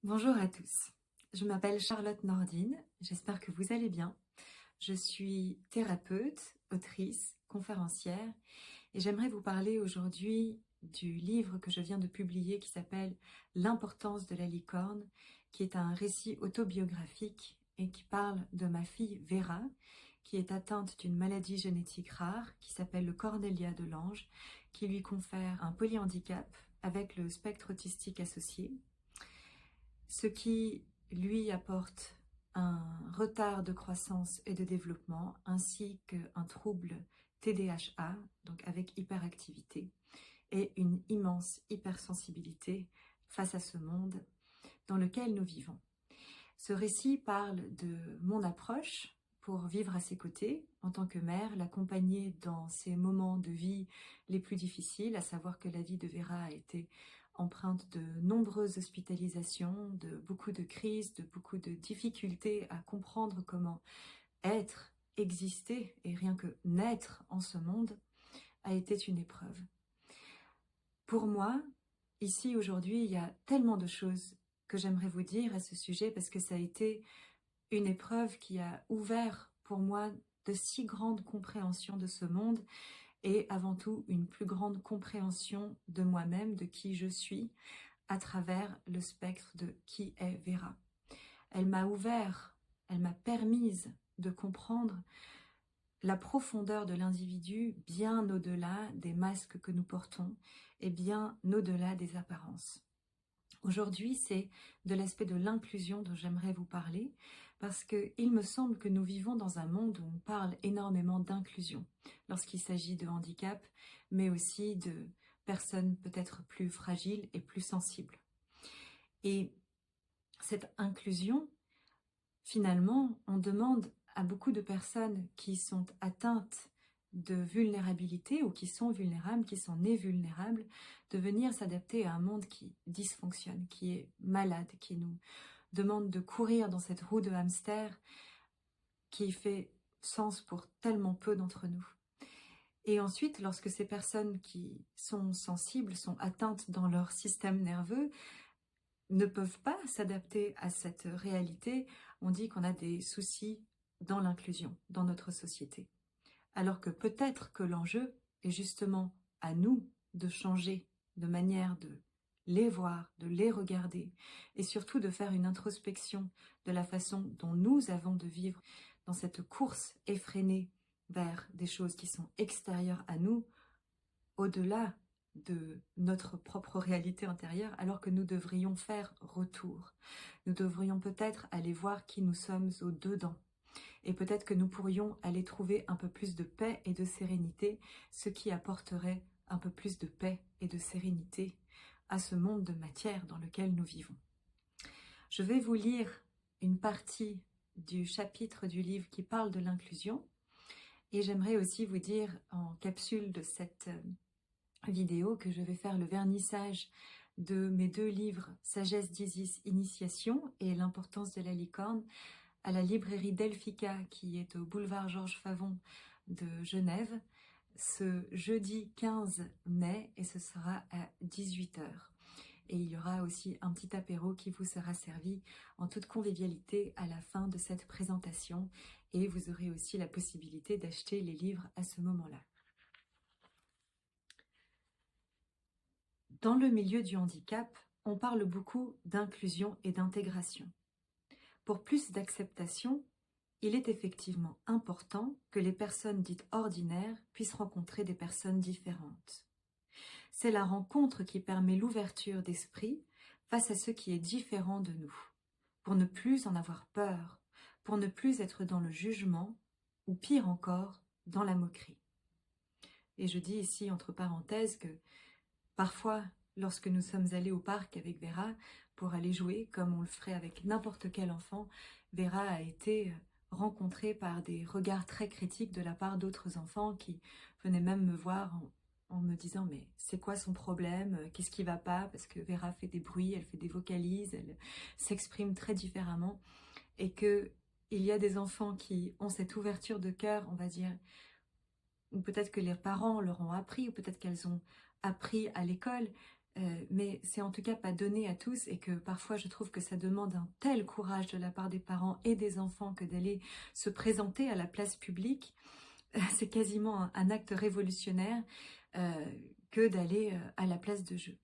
Bonjour à tous, je m'appelle Charlotte Nordine, j'espère que vous allez bien. Je suis thérapeute, autrice, conférencière et j'aimerais vous parler aujourd'hui du livre que je viens de publier qui s'appelle L'importance de la licorne, qui est un récit autobiographique et qui parle de ma fille Vera, qui est atteinte d'une maladie génétique rare qui s'appelle le Cornelia de l'Ange, qui lui confère un polyhandicap avec le spectre autistique associé, ce qui lui apporte un retard de croissance et de développement, ainsi qu'un trouble TDAH, donc avec hyperactivité, et une immense hypersensibilité face à ce monde dans lequel nous vivons. Ce récit parle de mon approche pour vivre à ses côtés en tant que mère, l'accompagner dans ses moments de vie les plus difficiles, à savoir que la vie de Vera a été empreinte de nombreuses hospitalisations, de beaucoup de crises, de beaucoup de difficultés à comprendre comment être, exister et rien que naître en ce monde a été une épreuve. Pour moi, ici aujourd'hui, il y a tellement de choses que j'aimerais vous dire à ce sujet parce que ça a été une épreuve qui a ouvert pour moi de si grandes compréhensions de ce monde et avant tout une plus grande compréhension de moi-même, de qui je suis, à travers le spectre de qui est Vera. Elle m'a ouvert, elle m'a permise de comprendre la profondeur de l'individu bien au-delà des masques que nous portons et bien au-delà des apparences. Aujourd'hui, c'est de l'aspect de l'inclusion dont j'aimerais vous parler parce qu'il me semble que nous vivons dans un monde où on parle énormément d'inclusion lorsqu'il s'agit de handicap, mais aussi de personnes peut-être plus fragiles et plus sensibles. Et cette inclusion, finalement, on demande à beaucoup de personnes qui sont atteintes de vulnérabilité ou qui sont vulnérables, qui sont nées vulnérables, de venir s'adapter à un monde qui dysfonctionne, qui est malade, qui nous demande de courir dans cette roue de hamster qui fait sens pour tellement peu d'entre nous. Et ensuite, lorsque ces personnes qui sont sensibles, sont atteintes dans leur système nerveux, ne peuvent pas s'adapter à cette réalité, on dit qu'on a des soucis dans l'inclusion, dans notre société. Alors que peut-être que l'enjeu est justement à nous de changer de manière de les voir, de les regarder, et surtout de faire une introspection de la façon dont nous avons de vivre dans cette course effrénée vers des choses qui sont extérieures à nous, au-delà de notre propre réalité intérieure, alors que nous devrions faire retour. Nous devrions peut-être aller voir qui nous sommes au-dedans. Et peut-être que nous pourrions aller trouver un peu plus de paix et de sérénité, ce qui apporterait un peu plus de paix et de sérénité à ce monde de matière dans lequel nous vivons. Je vais vous lire une partie du chapitre du livre qui parle de l'inclusion et j'aimerais aussi vous dire en capsule de cette vidéo que je vais faire le vernissage de mes deux livres Sagesse d'Isis Initiation et L'importance de la licorne à la librairie Delphica qui est au boulevard Georges Favon de Genève ce jeudi 15 mai et ce sera à 18 h. Et il y aura aussi un petit apéro qui vous sera servi en toute convivialité à la fin de cette présentation et vous aurez aussi la possibilité d'acheter les livres à ce moment-là. Dans le milieu du handicap, on parle beaucoup d'inclusion et d'intégration. Pour plus d'acceptation, il est effectivement important que les personnes dites ordinaires puissent rencontrer des personnes différentes. C'est la rencontre qui permet l'ouverture d'esprit face à ce qui est différent de nous, pour ne plus en avoir peur, pour ne plus être dans le jugement, ou pire encore, dans la moquerie. Et je dis ici entre parenthèses que parfois, lorsque nous sommes allés au parc avec Vera pour aller jouer, comme on le ferait avec n'importe quel enfant, Vera a été rencontrée par des regards très critiques de la part d'autres enfants qui venaient même me voir en me disant « mais c'est quoi son problème? Qu'est-ce qui va pas ?» Parce que Vera fait des bruits, elle fait des vocalises, elle s'exprime très différemment et qu'il y a des enfants qui ont cette ouverture de cœur, on va dire, ou peut-être que les parents leur ont appris, ou peut-être qu'elles ont appris à l'école, mais c'est en tout cas pas donné à tous et que parfois je trouve que ça demande un tel courage de la part des parents et des enfants que d'aller se présenter à la place publique. C'est quasiment un acte révolutionnaire que d'aller à la place de jeu.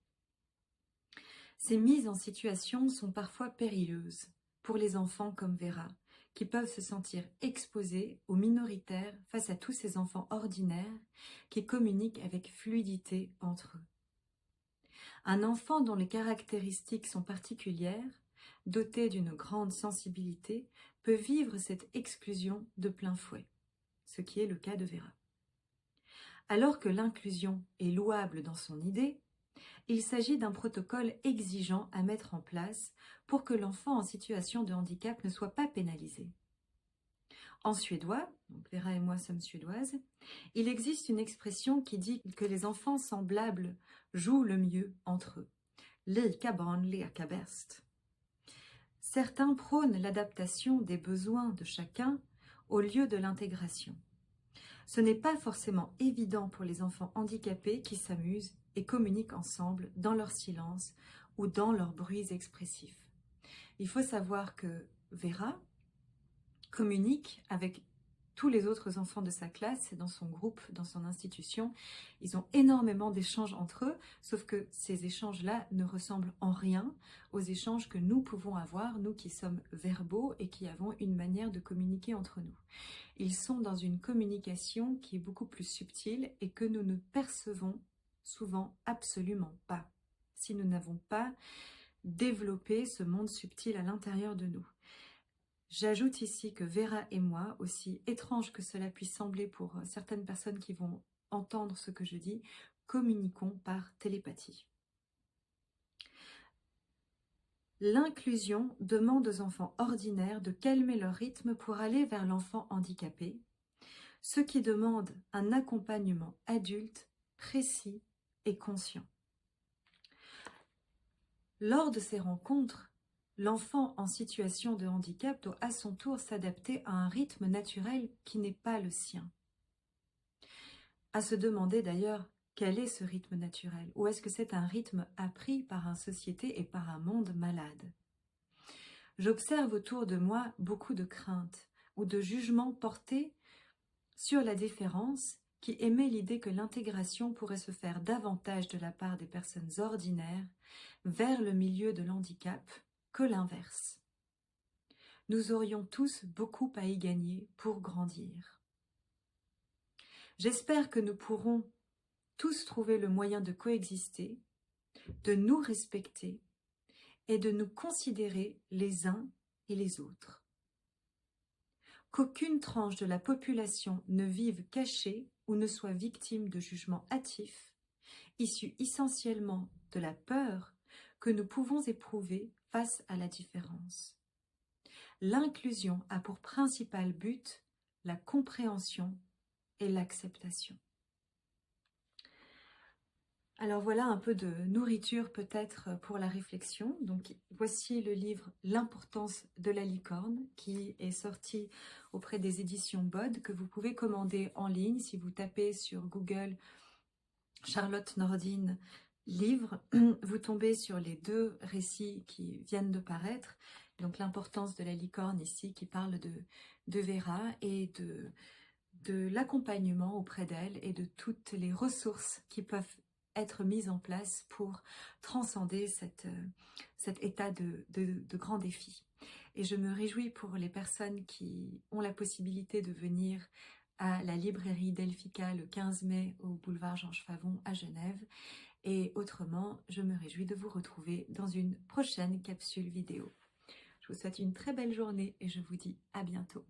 Ces mises en situation sont parfois périlleuses pour les enfants comme Vera, qui peuvent se sentir exposés aux minoritaires face à tous ces enfants ordinaires qui communiquent avec fluidité entre eux. Un enfant dont les caractéristiques sont particulières, doté d'une grande sensibilité, peut vivre cette exclusion de plein fouet, ce qui est le cas de Vera. Alors que l'inclusion est louable dans son idée, il s'agit d'un protocole exigeant à mettre en place pour que l'enfant en situation de handicap ne soit pas pénalisé. En suédois, donc Vera et moi sommes suédoises, il existe une expression qui dit que les enfants semblables jouent le mieux entre eux. Lika barn leka bäst. Certains prônent l'adaptation des besoins de chacun au lieu de l'intégration. Ce n'est pas forcément évident pour les enfants handicapés qui s'amusent et communiquent ensemble dans leur silence ou dans leurs bruits expressifs. Il faut savoir que Vera communique avec tous les autres enfants de sa classe, dans son groupe, dans son institution. Ils ont énormément d'échanges entre eux, sauf que ces échanges-là ne ressemblent en rien aux échanges que nous pouvons avoir, nous qui sommes verbaux et qui avons une manière de communiquer entre nous. Ils sont dans une communication qui est beaucoup plus subtile et que nous ne percevons souvent absolument pas, si nous n'avons pas développé ce monde subtil à l'intérieur de nous. J'ajoute ici que Vera et moi, aussi étrange que cela puisse sembler pour certaines personnes qui vont entendre ce que je dis, communiquons par télépathie. L'inclusion demande aux enfants ordinaires de calmer leur rythme pour aller vers l'enfant handicapé, ce qui demande un accompagnement adulte, précis et conscient. Lors de ces rencontres, l'enfant en situation de handicap doit à son tour s'adapter à un rythme naturel qui n'est pas le sien. À se demander d'ailleurs quel est ce rythme naturel, ou est-ce que c'est un rythme appris par une société et par un monde malade. J'observe autour de moi beaucoup de craintes ou de jugements portés sur la différence qui émet l'idée que l'intégration pourrait se faire davantage de la part des personnes ordinaires vers le milieu de l'handicap que l'inverse. Nous aurions tous beaucoup à y gagner pour grandir. J'espère que nous pourrons tous trouver le moyen de coexister, de nous respecter et de nous considérer les uns et les autres. Qu'aucune tranche de la population ne vive cachée ou ne soit victime de jugements hâtifs, issus essentiellement de la peur que nous pouvons éprouver face à la différence. L'inclusion a pour principal but la compréhension et l'acceptation. Alors voilà un peu de nourriture peut-être pour la réflexion. Donc voici le livre L'importance de la licorne qui est sorti auprès des éditions Bod, que vous pouvez commander en ligne si vous tapez sur Google Charlotte Nordin livre, vous tombez sur les deux récits qui viennent de paraître. Donc l'importance de la licorne ici qui parle de Vera et de l'accompagnement auprès d'elle et de toutes les ressources qui peuvent être mises en place pour transcender cet état de grand défi. Et je me réjouis pour les personnes qui ont la possibilité de venir à la librairie Delphica le 15 mai au boulevard Georges Favon à Genève. Et autrement, je me réjouis de vous retrouver dans une prochaine capsule vidéo. Je vous souhaite une très belle journée et je vous dis à bientôt.